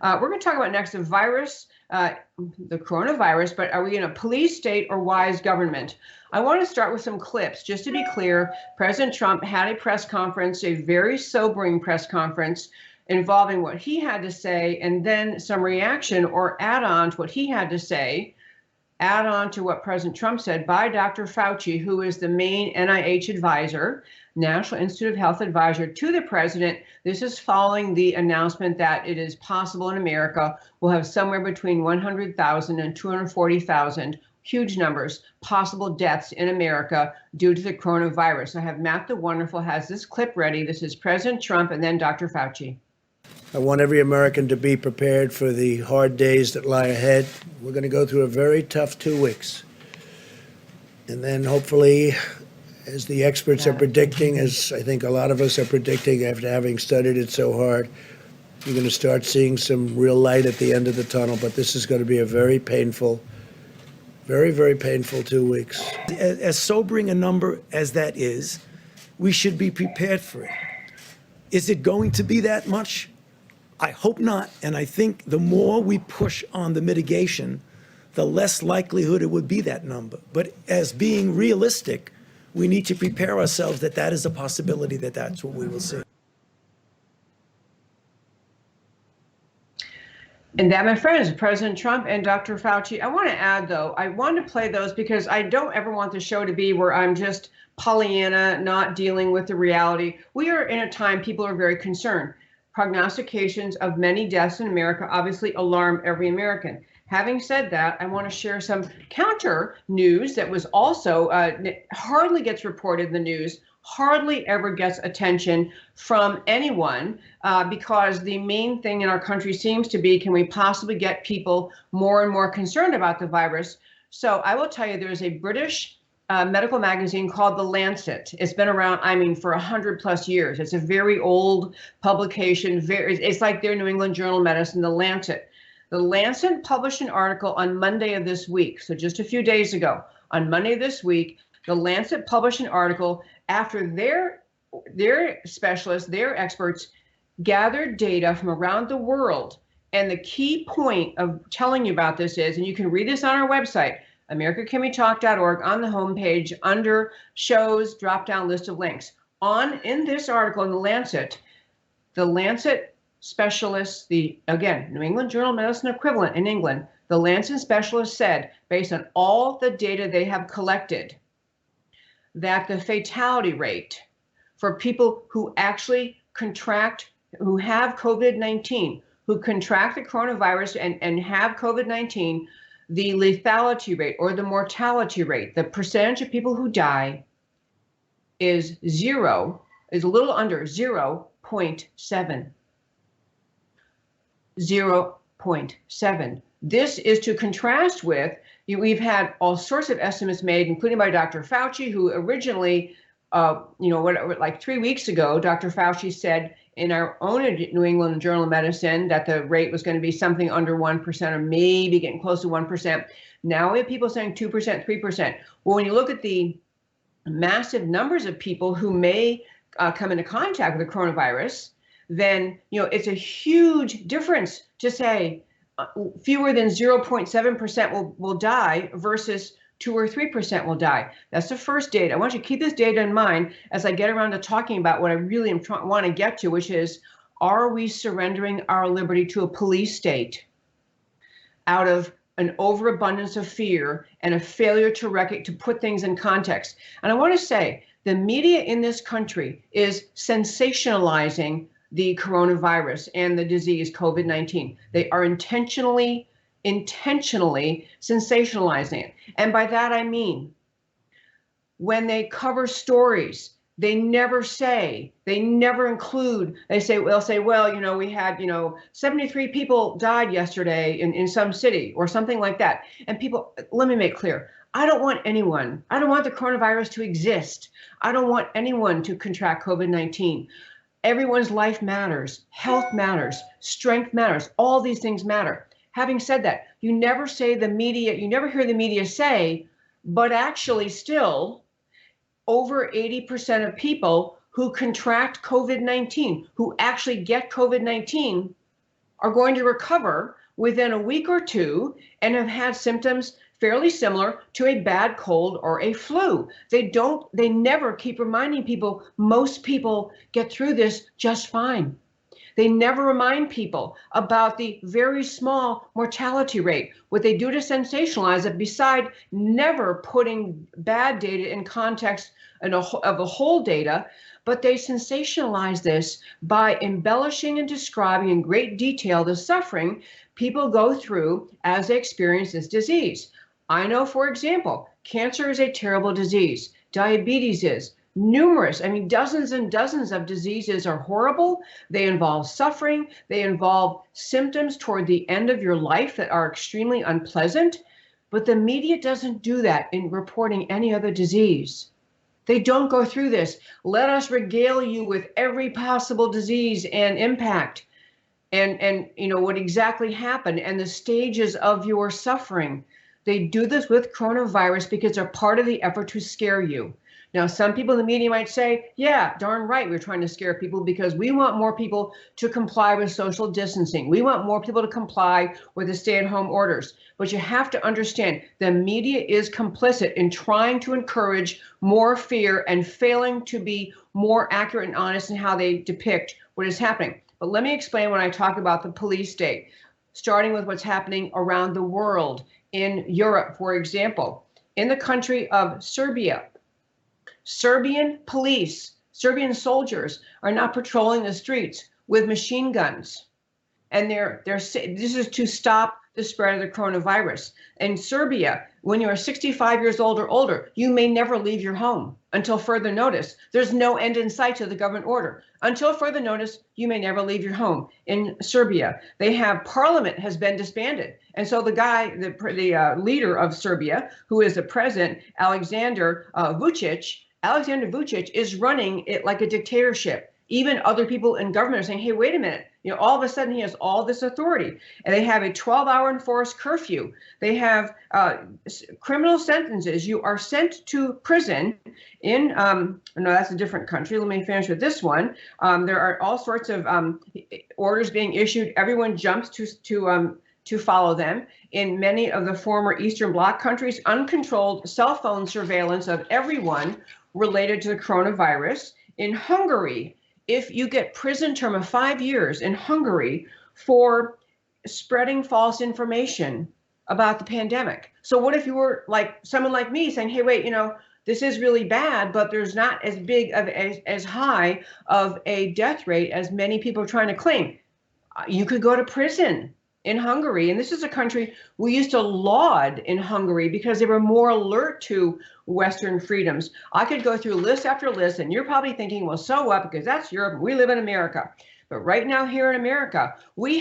We're going to talk about next the virus, the coronavirus, but are we in a police state or wise government? I want to start with some clips. Just to be clear, President Trump had a press conference, a very sobering press conference involving what he had to say and then some reaction or add on to what he had to say, add on to what President Trump said by Dr. Fauci, who is the main NIH advisor, National Institute of Health advisor to the president. This is following the announcement that it is possible in America we'll have somewhere between 100,000 and 240,000, huge numbers, possible deaths in America due to the coronavirus. I have Matt the Wonderful has this clip ready. This is President Trump and then Dr. Fauci. I want every American to be prepared for the hard days that lie ahead. We're going to go through a very tough 2 weeks. And then hopefully, as the experts are predicting, as I think a lot of us are predicting after having studied it so hard, you're going to start seeing some real light at the end of the tunnel. But this is going to be a very painful, very, very painful 2 weeks. As sobering a number as that is, we should be prepared for it. Is it going to be that much? I hope not, and I think the more we push on the mitigation, the less likelihood it would be that number. But as being realistic, we need to prepare ourselves that that is a possibility, that that's what we will see. And that, my friends, President Trump and Dr. Fauci. I want to add, though, I want to play those because I don't ever want the show to be where I'm just Pollyanna, not dealing with the reality. We are in a time people are very concerned. Prognostications of many deaths in America obviously alarm every American. Having said that, I want to share some counter news that was also hardly gets reported in the news, hardly ever gets attention from anyone because the main thing in our country seems to be, can we possibly get people more and more concerned about the virus? So I will tell you, there's a British medical magazine called The Lancet. It's been around, for 100+ years. It's a very old publication. It's like their New England Journal of Medicine, The Lancet. The Lancet published an article on Monday of this week, so just a few days ago. On Monday of this week, The Lancet published an article after their specialists, their experts, gathered data from around the world. And the key point of telling you about this is, and you can read this on our website, americacanwetalk.org, on the homepage under shows, drop-down list of links. In this article in the Lancet specialists, again, New England Journal of Medicine equivalent in England, the Lancet specialists said, based on all the data they have collected, that the fatality rate for people who actually who have COVID-19, who contract the coronavirus and have COVID-19, the lethality rate or the mortality rate, the percentage of people who die is a little under 0.7. 0.7. This is to contrast with, we've had all sorts of estimates made, including by Dr. Fauci, who originally, like 3 weeks ago, Dr. Fauci said in our own New England Journal of Medicine that the rate was going to be something under 1% or maybe getting close to 1%. Now we have people saying 2%, 3%. Well, when you look at the massive numbers of people who may come into contact with the coronavirus, then it's a huge difference to say fewer than 0.7% will die versus 2 or 3% will die. That's the first data. I want you to keep this data in mind as I get around to talking about what I really want to get to, which is, are we surrendering our liberty to a police state out of an overabundance of fear and a failure to put things in context? And I want to say, the media in this country is sensationalizing the coronavirus and the disease COVID-19. They are intentionally sensationalizing it. And by that I mean, when they cover stories, they never include, they'll say, well, we had, 73 people died yesterday in some city or something like that. And people, let me make clear, I don't want the coronavirus to exist. I don't want anyone to contract COVID-19. Everyone's life matters, health matters, strength matters, all these things matter. Having said that, you never hear the media say, but actually still over 80% of people who contract COVID-19, who actually get COVID-19, are going to recover within a week or two and have had symptoms fairly similar to a bad cold or a flu. They never keep reminding people, most people get through this just fine. They never remind people about the very small mortality rate. What they do to sensationalize it, beside never putting bad data in context of the whole data, but they sensationalize this by embellishing and describing in great detail the suffering people go through as they experience this disease. I know, for example, cancer is a terrible disease. Diabetes is. Numerous, I mean, dozens and dozens of diseases are horrible. They involve suffering. They involve symptoms toward the end of your life that are extremely unpleasant. But the media doesn't do that in reporting any other disease. They don't go through this. Let us regale you with every possible disease and impact and what exactly happened and the stages of your suffering. They do this with coronavirus because they're part of the effort to scare you. Now, some people in the media might say, yeah, darn right, we're trying to scare people because we want more people to comply with social distancing. We want more people to comply with the stay-at-home orders. But you have to understand the media is complicit in trying to encourage more fear and failing to be more accurate and honest in how they depict what is happening. But let me explain when I talk about the police state, starting with what's happening around the world. In Europe, for example, in the country of Serbia, Serbian police, Serbian soldiers are now patrolling the streets with machine guns. And this is to stop the spread of the coronavirus. In Serbia, when you are 65 years old or older, you may never leave your home until further notice. There's no end in sight to the government order. Until further notice, you may never leave your home. In Serbia, they have parliament has been disbanded. And so the guy, the leader of Serbia, who is the president, Alexander Vučić is running it like a dictatorship. Even other people in government are saying, hey, wait a minute. All of a sudden he has all this authority. And they have a 12-hour enforced curfew. They have criminal sentences. You are sent to prison in, no, that's a different country. Let me finish with this one. There are all sorts of orders being issued. Everyone jumps to follow them. In many of the former Eastern Bloc countries, uncontrolled cell phone surveillance of everyone related to the coronavirus. In Hungary, if you get prison term of 5 years in Hungary for spreading false information about the pandemic. So what if you were like someone like me saying, hey, wait, this is really bad, but there's not as big of as high of a death rate as many people are trying to claim. You could go to prison in Hungary. And this is a country we used to laud in Hungary because they were more alert to Western freedoms. I could go through list after list, and you're probably thinking, well, so what? Because that's Europe. We live in America. But right now here in America, we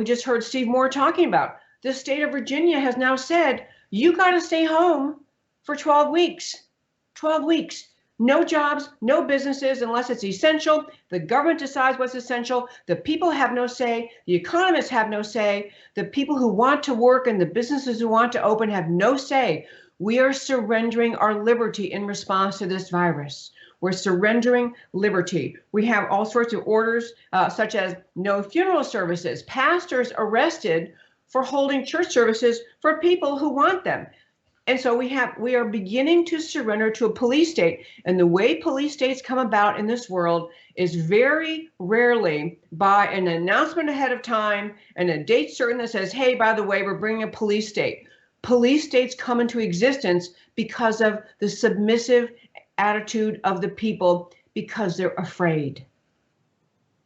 just heard Steve Moore talking about the state of Virginia has now said, you got to stay home for 12 weeks. 12 weeks. No jobs, no businesses unless it's essential. The government decides what's essential. The people have no say. The economists have no say. The people who want to work and the businesses who want to open have no say. We are surrendering our liberty in response to this virus. We're surrendering liberty. We have all sorts of orders, such as no funeral services, pastors arrested for holding church services for people who want them. And so we are beginning to surrender to a police state. And the way police states come about in this world is very rarely by an announcement ahead of time and a date certain that says, hey, by the way, we're bringing a police state. Police states come into existence because of the submissive attitude of the people because they're afraid.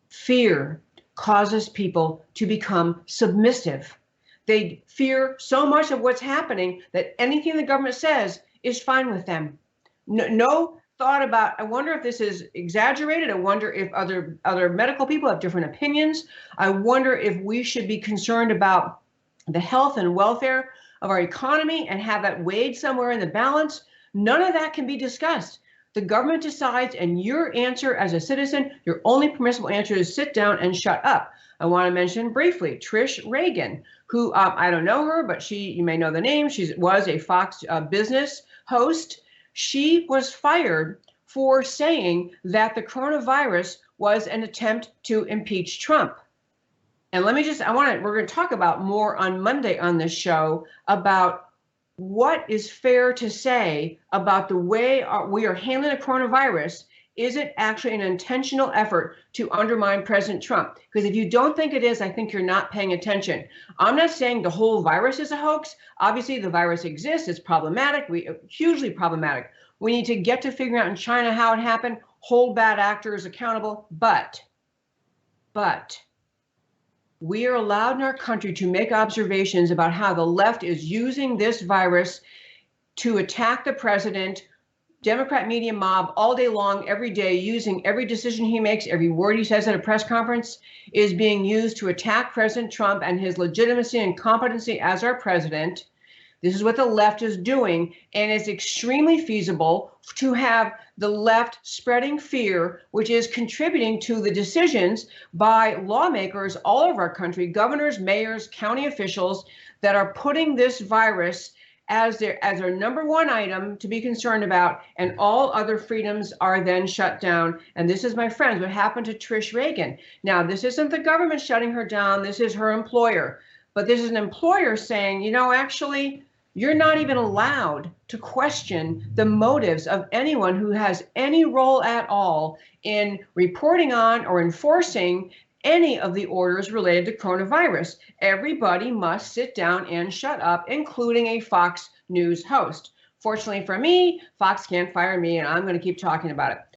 Fear causes people to become submissive. They fear so much of what's happening that anything the government says is fine with them. No thought about, I wonder if this is exaggerated. I wonder if other medical people have different opinions. I wonder if we should be concerned about the health and welfare of our economy and have that weighed somewhere in the balance. None of that can be discussed. The government decides, and your answer as a citizen, your only permissible answer is sit down and shut up. I want to mention briefly Trish Reagan, who I don't know her, but you may know the name. She was a Fox Business host. She was fired for saying that the coronavirus was an attempt to impeach Trump. And let me just, we're going to talk about more on Monday on this show about what is fair to say about the way we are handling the coronavirus. Is it actually an intentional effort to undermine President Trump? Because if you don't think it is, I think you're not paying attention. I'm not saying the whole virus is a hoax. Obviously, the virus exists. It's problematic, hugely problematic. We need to get to figuring out in China how it happened, hold bad actors accountable. But we are allowed in our country to make observations about how the left is using this virus to attack the president, Democrat media mob all day long, every day, using every decision he makes, every word he says at a press conference is being used to attack President Trump and his legitimacy and competency as our president. This is what the left is doing, and it's extremely feasible to have the left spreading fear, which is contributing to the decisions by lawmakers all over our country, governors, mayors, county officials, that are putting this virus as their number one item to be concerned about, and all other freedoms are then shut down. And this is, my friends, what happened to Trish Reagan. Now, this isn't the government shutting her down. This is her employer. But this is an employer saying, actually, you're not even allowed to question the motives of anyone who has any role at all in reporting on or enforcing any of the orders related to coronavirus. Everybody must sit down and shut up, including a Fox News host. Fortunately for me, Fox can't fire me, and I'm going to keep talking about it.